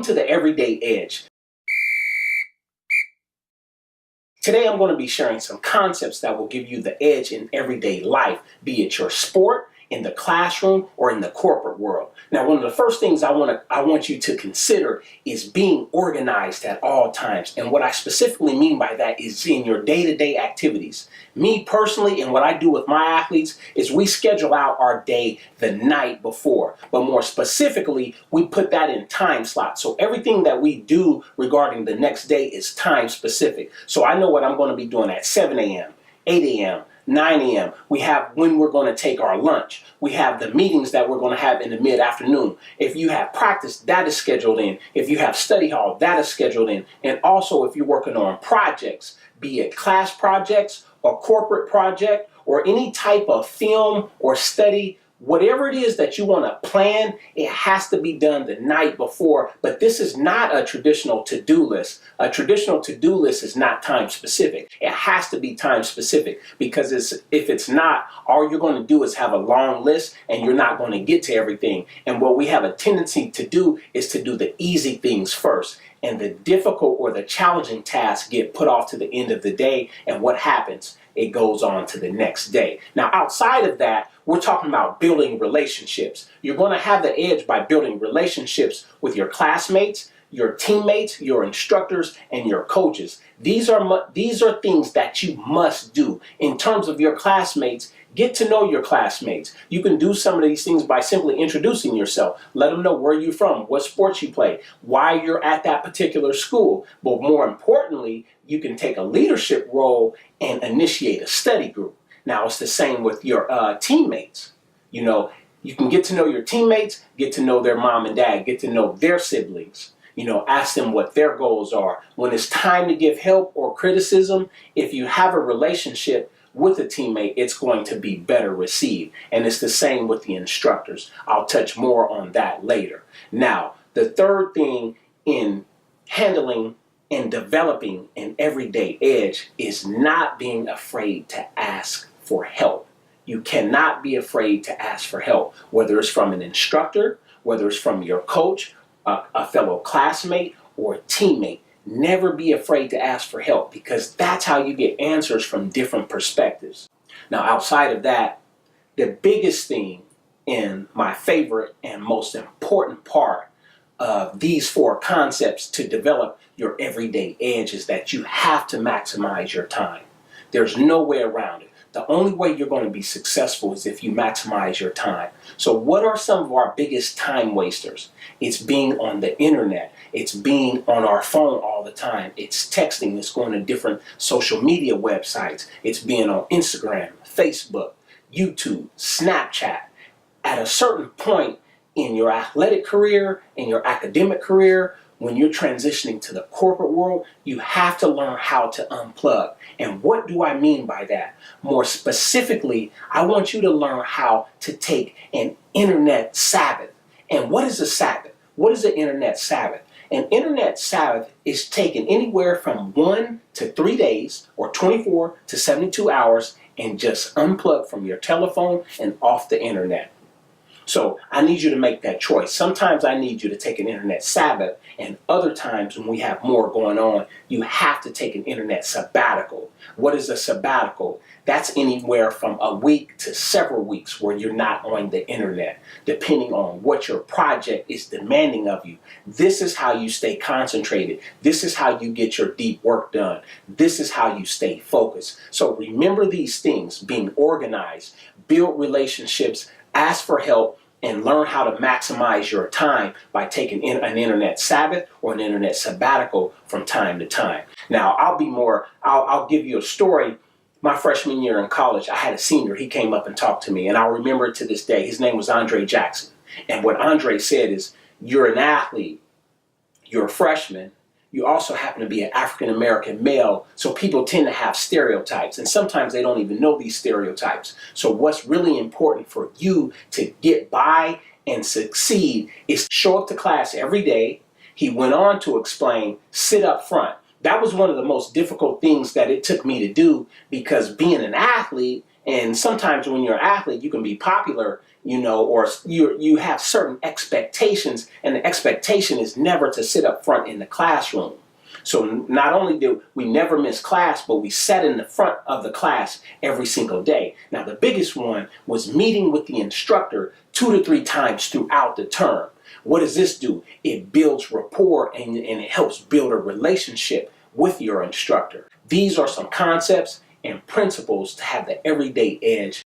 Welcome to the Everyday Edge. Today I'm going to be sharing some concepts that will give you the edge in everyday life, be it your sport, in the classroom, or in the corporate world. Now, one of the first things I want you to consider is being organized at all times. And what I specifically mean by that is in your day-to-day activities. Me personally, and what I do with my athletes is we schedule out our day the night before. But more specifically, we put that in time slots. So everything that we do regarding the next day is time specific. So I know what I'm going to be doing at 7 a.m., 8 a.m., 9 a.m. We have when we're going to take our lunch. We have the meetings that we're going to have in the mid-afternoon. If you have practice, that is scheduled in. If you have study hall, that is scheduled in. And also if you're working on projects, be it class projects or corporate project or any type of film or study, whatever it is that you want to plan, it has to be done the night before. But this is not a traditional to-do list. A traditional to-do list is not time specific. It has to be time specific because if it's not, all you're going to do is have a long list and you're not going to get to everything. And what we have a tendency to do is to do the easy things first. And the difficult or the challenging tasks get put off to the end of the day. And what happens? It goes on to the next day. Now, outside of that, we're talking about building relationships. You're going to have the edge by building relationships with your classmates, your teammates, your instructors, and your coaches. These are things that you must do. In terms of your classmates, get to know your classmates. You can do some of these things by simply introducing yourself. Let them know where you're from, what sports you play, why you're at that particular school. But more importantly, you can take a leadership role and initiate a study group. Now, it's the same with your teammates. You know, you can get to know your teammates, get to know their mom and dad, get to know their siblings. You know, ask them what their goals are. When it's time to give help or criticism, if you have a relationship with a teammate, it's going to be better received. And it's the same with the instructors. I'll touch more on that later. Now, the third thing in handling and developing an everyday edge is not being afraid to ask for help. You cannot be afraid to ask for help, whether it's from an instructor, whether it's from your coach, a fellow classmate, or a teammate. Never be afraid to ask for help because that's how you get answers from different perspectives. Now, outside of that, the biggest thing and my favorite and most important part of these four concepts to develop your everyday edge is that you have to maximize your time. There's no way around it. The only way you're going to be successful is if you maximize your time. So what are some of our biggest time wasters? It's being on the internet. It's being on our phone all the time. It's texting. It's going to different social media websites. It's being on Instagram, Facebook, YouTube, Snapchat. At a certain point in your athletic career, in your academic career, when you're transitioning to the corporate world, you have to learn how to unplug. And what do I mean by that? More specifically, I want you to learn how to take an internet Sabbath. And what is a Sabbath? What is an internet Sabbath? An internet Sabbath is taken anywhere from 1 to 3 days or 24 to 72 hours and just unplug from your telephone and off the internet. So I need you to make that choice. Sometimes I need you to take an internet Sabbath, and other times when we have more going on, you have to take an internet sabbatical. What is a sabbatical? That's anywhere from a week to several weeks where you're not on the internet, depending on what your project is demanding of you. This is how you stay concentrated. This is how you get your deep work done. This is how you stay focused. So remember these things: being organized, build relationships, ask for help, and learn how to maximize your time by taking an internet Sabbath or an internet sabbatical from time to time. Now, I'll give you a story. My freshman year in college, I had a senior. He came up and talked to me, and I'll remember it to this day. His name was Andre Jackson. And what Andre said is, you're an athlete, you're a freshman, you also happen to be an African-American male, so people tend to have stereotypes, and sometimes they don't even know these stereotypes. So what's really important for you to get by and succeed is show up to class every day. He went on to explain, sit up front. That was one of the most difficult things that it took me to do, because being an athlete, and sometimes when you're an athlete, you can be popular, or you have certain expectations, and the expectation is never to sit up front in the classroom. So not only do we never miss class, but we sat in the front of the class every single day. Now, the biggest one was meeting with the instructor 2 to 3 times throughout the term. What does this do? It builds rapport, and it helps build a relationship with your instructor. These are some concepts and principles to have the everyday edge